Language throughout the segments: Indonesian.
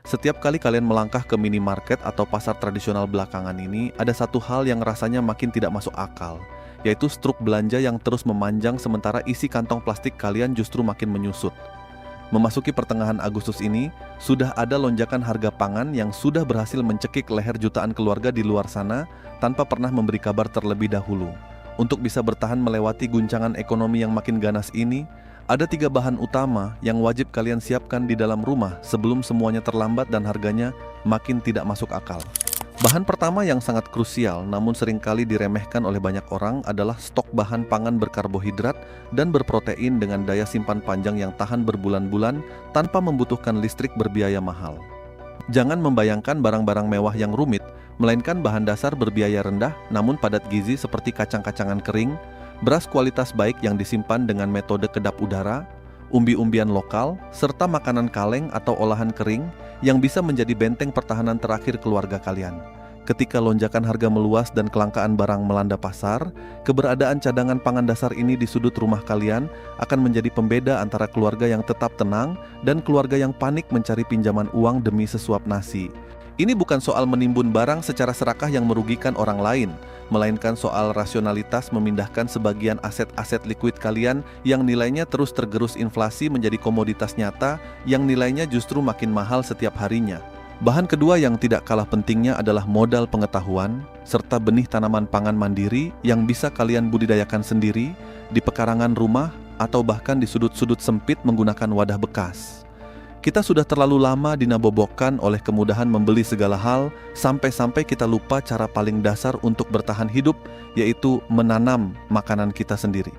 Setiap kali kalian melangkah ke minimarket atau pasar tradisional belakangan ini, ada satu hal yang rasanya makin tidak masuk akal, yaitu struk belanja yang terus memanjang sementara isi kantong plastik kalian justru makin menyusut. Memasuki pertengahan Agustus ini, sudah ada lonjakan harga pangan yang sudah berhasil mencekik leher jutaan keluarga di luar sana tanpa pernah memberi kabar terlebih dahulu. Untuk bisa bertahan melewati guncangan ekonomi yang makin ganas ini, ada 3 bahan utama yang wajib kalian siapkan di dalam rumah sebelum semuanya terlambat dan harganya makin tidak masuk akal. Bahan pertama yang sangat krusial namun seringkali diremehkan oleh banyak orang adalah stok bahan pangan berkarbohidrat dan berprotein dengan daya simpan panjang yang tahan berbulan-bulan tanpa membutuhkan listrik berbiaya mahal. Jangan membayangkan barang-barang mewah yang rumit, melainkan bahan dasar berbiaya rendah namun padat gizi seperti kacang-kacangan kering, beras kualitas baik yang disimpan dengan metode kedap udara, umbi-umbian lokal, serta makanan kaleng atau olahan kering yang bisa menjadi benteng pertahanan terakhir keluarga kalian. Ketika lonjakan harga meluas dan kelangkaan barang melanda pasar, keberadaan cadangan pangan dasar ini di sudut rumah kalian akan menjadi pembeda antara keluarga yang tetap tenang dan keluarga yang panik mencari pinjaman uang demi sesuap nasi. Ini bukan soal menimbun barang secara serakah yang merugikan orang lain, melainkan soal rasionalitas memindahkan sebagian aset-aset likuid kalian yang nilainya terus tergerus inflasi menjadi komoditas nyata yang nilainya justru makin mahal setiap harinya. Bahan kedua yang tidak kalah pentingnya adalah modal pengetahuan, serta benih tanaman pangan mandiri yang bisa kalian budidayakan sendiri di pekarangan rumah atau bahkan di sudut-sudut sempit menggunakan wadah bekas. Kita sudah terlalu lama dinabobokan oleh kemudahan membeli segala hal, sampai-sampai kita lupa cara paling dasar untuk bertahan hidup, yaitu menanam makanan kita sendiri.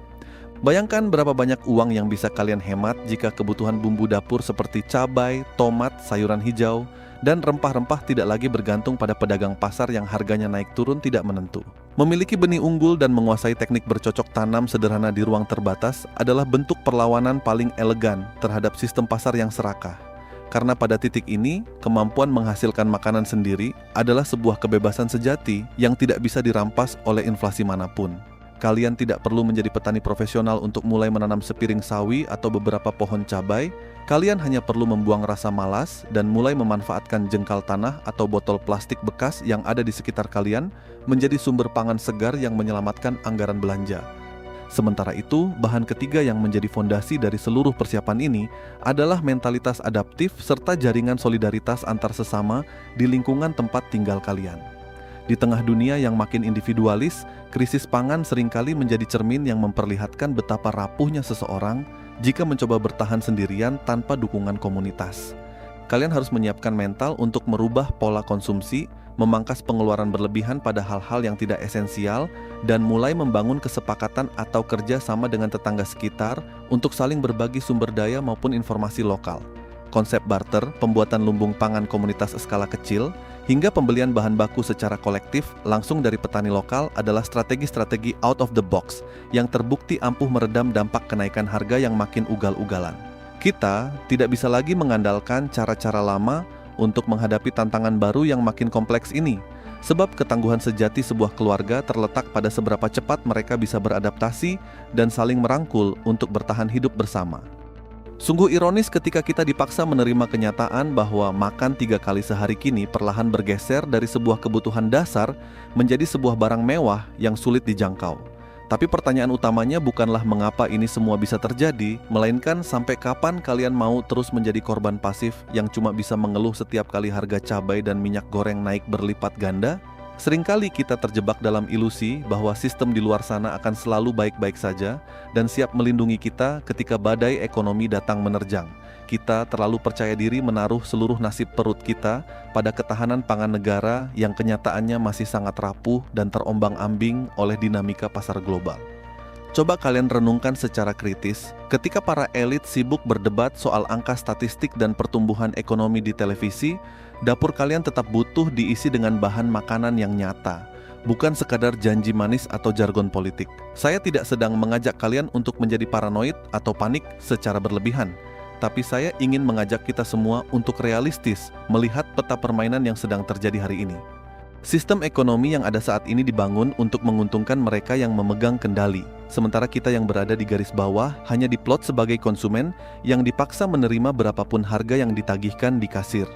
Bayangkan berapa banyak uang yang bisa kalian hemat jika kebutuhan bumbu dapur seperti cabai, tomat, sayuran hijau, dan rempah-rempah tidak lagi bergantung pada pedagang pasar yang harganya naik turun tidak menentu. Memiliki benih unggul dan menguasai teknik bercocok tanam sederhana di ruang terbatas adalah bentuk perlawanan paling elegan terhadap sistem pasar yang serakah. Karena pada titik ini, kemampuan menghasilkan makanan sendiri adalah sebuah kebebasan sejati yang tidak bisa dirampas oleh inflasi manapun. Kalian tidak perlu menjadi petani profesional untuk mulai menanam sepiring sawi atau beberapa pohon cabai. Kalian hanya perlu membuang rasa malas dan mulai memanfaatkan jengkal tanah atau botol plastik bekas yang ada di sekitar kalian menjadi sumber pangan segar yang menyelamatkan anggaran belanja. Sementara itu, bahan ketiga yang menjadi fondasi dari seluruh persiapan ini adalah mentalitas adaptif serta jaringan solidaritas antar sesama di lingkungan tempat tinggal kalian. Di tengah dunia yang makin individualis, krisis pangan seringkali menjadi cermin yang memperlihatkan betapa rapuhnya seseorang jika mencoba bertahan sendirian tanpa dukungan komunitas. Kalian harus menyiapkan mental untuk merubah pola konsumsi, memangkas pengeluaran berlebihan pada hal-hal yang tidak esensial, dan mulai membangun kesepakatan atau kerja sama dengan tetangga sekitar untuk saling berbagi sumber daya maupun informasi lokal. Konsep barter, pembuatan lumbung pangan komunitas skala kecil, hingga pembelian bahan baku secara kolektif langsung dari petani lokal adalah strategi-strategi out of the box yang terbukti ampuh meredam dampak kenaikan harga yang makin ugal-ugalan. Kita tidak bisa lagi mengandalkan cara-cara lama untuk menghadapi tantangan baru yang makin kompleks ini, sebab ketangguhan sejati sebuah keluarga terletak pada seberapa cepat mereka bisa beradaptasi dan saling merangkul untuk bertahan hidup bersama. Sungguh ironis ketika kita dipaksa menerima kenyataan bahwa makan 3 kali sehari kini perlahan bergeser dari sebuah kebutuhan dasar menjadi sebuah barang mewah yang sulit dijangkau. Tapi pertanyaan utamanya bukanlah mengapa ini semua bisa terjadi, melainkan sampai kapan kalian mau terus menjadi korban pasif yang cuma bisa mengeluh setiap kali harga cabai dan minyak goreng naik berlipat ganda? Seringkali kita terjebak dalam ilusi bahwa sistem di luar sana akan selalu baik-baik saja dan siap melindungi kita ketika badai ekonomi datang menerjang. Kita terlalu percaya diri menaruh seluruh nasib perut kita pada ketahanan pangan negara yang kenyataannya masih sangat rapuh dan terombang-ambing oleh dinamika pasar global. Coba kalian renungkan secara kritis, ketika para elit sibuk berdebat soal angka statistik dan pertumbuhan ekonomi di televisi, dapur kalian tetap butuh diisi dengan bahan makanan yang nyata, bukan sekadar janji manis atau jargon politik. Saya tidak sedang mengajak kalian untuk menjadi paranoid atau panik secara berlebihan, tapi saya ingin mengajak kita semua untuk realistis melihat peta permainan yang sedang terjadi hari ini. Sistem ekonomi yang ada saat ini dibangun untuk menguntungkan mereka yang memegang kendali, sementara kita yang berada di garis bawah hanya diplot sebagai konsumen yang dipaksa menerima berapapun harga yang ditagihkan di kasir.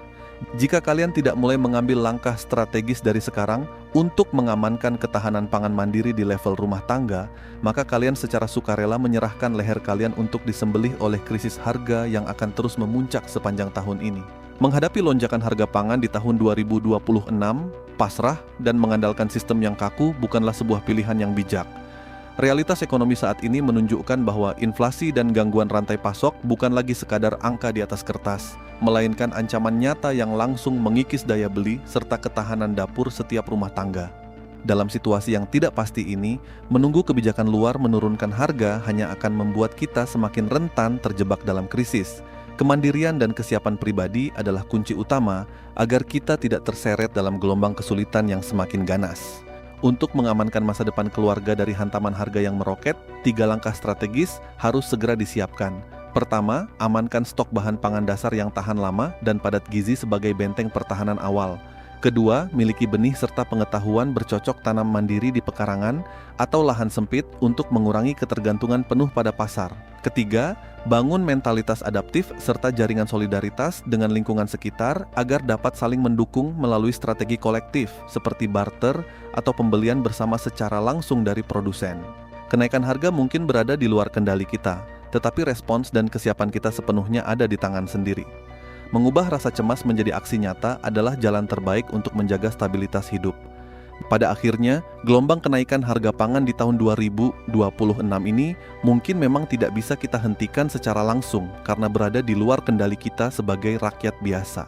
Jika kalian tidak mulai mengambil langkah strategis dari sekarang untuk mengamankan ketahanan pangan mandiri di level rumah tangga, maka kalian secara sukarela menyerahkan leher kalian untuk disembelih oleh krisis harga yang akan terus memuncak sepanjang tahun ini. Menghadapi lonjakan harga pangan di tahun 2026, pasrah dan mengandalkan sistem yang kaku bukanlah sebuah pilihan yang bijak. Realitas ekonomi saat ini menunjukkan bahwa inflasi dan gangguan rantai pasok bukan lagi sekadar angka di atas kertas, melainkan ancaman nyata yang langsung mengikis daya beli serta ketahanan dapur setiap rumah tangga. Dalam situasi yang tidak pasti ini, menunggu kebijakan luar menurunkan harga hanya akan membuat kita semakin rentan terjebak dalam krisis. Kemandirian dan kesiapan pribadi adalah kunci utama agar kita tidak terseret dalam gelombang kesulitan yang semakin ganas. Untuk mengamankan masa depan keluarga dari hantaman harga yang meroket, 3 langkah strategis harus segera disiapkan. Pertama, amankan stok bahan pangan dasar yang tahan lama dan padat gizi sebagai benteng pertahanan awal. Kedua, miliki benih serta pengetahuan bercocok tanam mandiri di pekarangan atau lahan sempit untuk mengurangi ketergantungan penuh pada pasar. Ketiga, bangun mentalitas adaptif serta jaringan solidaritas dengan lingkungan sekitar agar dapat saling mendukung melalui strategi kolektif seperti barter atau pembelian bersama secara langsung dari produsen. Kenaikan harga mungkin berada di luar kendali kita, tetapi respons dan kesiapan kita sepenuhnya ada di tangan sendiri. Mengubah rasa cemas menjadi aksi nyata adalah jalan terbaik untuk menjaga stabilitas hidup. Pada akhirnya, gelombang kenaikan harga pangan di tahun 2026 ini mungkin memang tidak bisa kita hentikan secara langsung karena berada di luar kendali kita sebagai rakyat biasa.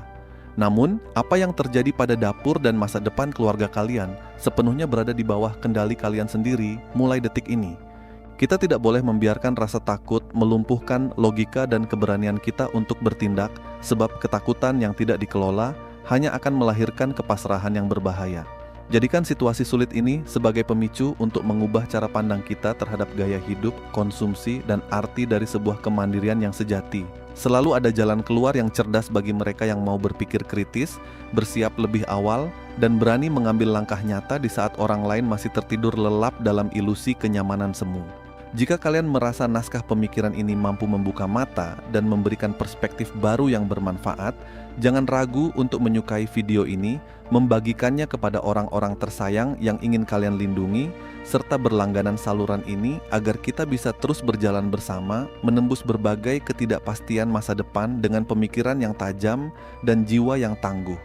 Namun, apa yang terjadi pada dapur dan masa depan keluarga kalian sepenuhnya berada di bawah kendali kalian sendiri mulai detik ini. Kita tidak boleh membiarkan rasa takut melumpuhkan logika dan keberanian kita untuk bertindak, sebab ketakutan yang tidak dikelola hanya akan melahirkan kepasrahan yang berbahaya. Jadikan situasi sulit ini sebagai pemicu untuk mengubah cara pandang kita terhadap gaya hidup, konsumsi, dan arti dari sebuah kemandirian yang sejati. Selalu ada jalan keluar yang cerdas bagi mereka yang mau berpikir kritis, bersiap lebih awal, dan berani mengambil langkah nyata di saat orang lain masih tertidur lelap dalam ilusi kenyamanan semu. Jika kalian merasa naskah pemikiran ini mampu membuka mata dan memberikan perspektif baru yang bermanfaat, jangan ragu untuk menyukai video ini, membagikannya kepada orang-orang tersayang yang ingin kalian lindungi, serta berlangganan saluran ini agar kita bisa terus berjalan bersama, menembus berbagai ketidakpastian masa depan dengan pemikiran yang tajam dan jiwa yang tangguh.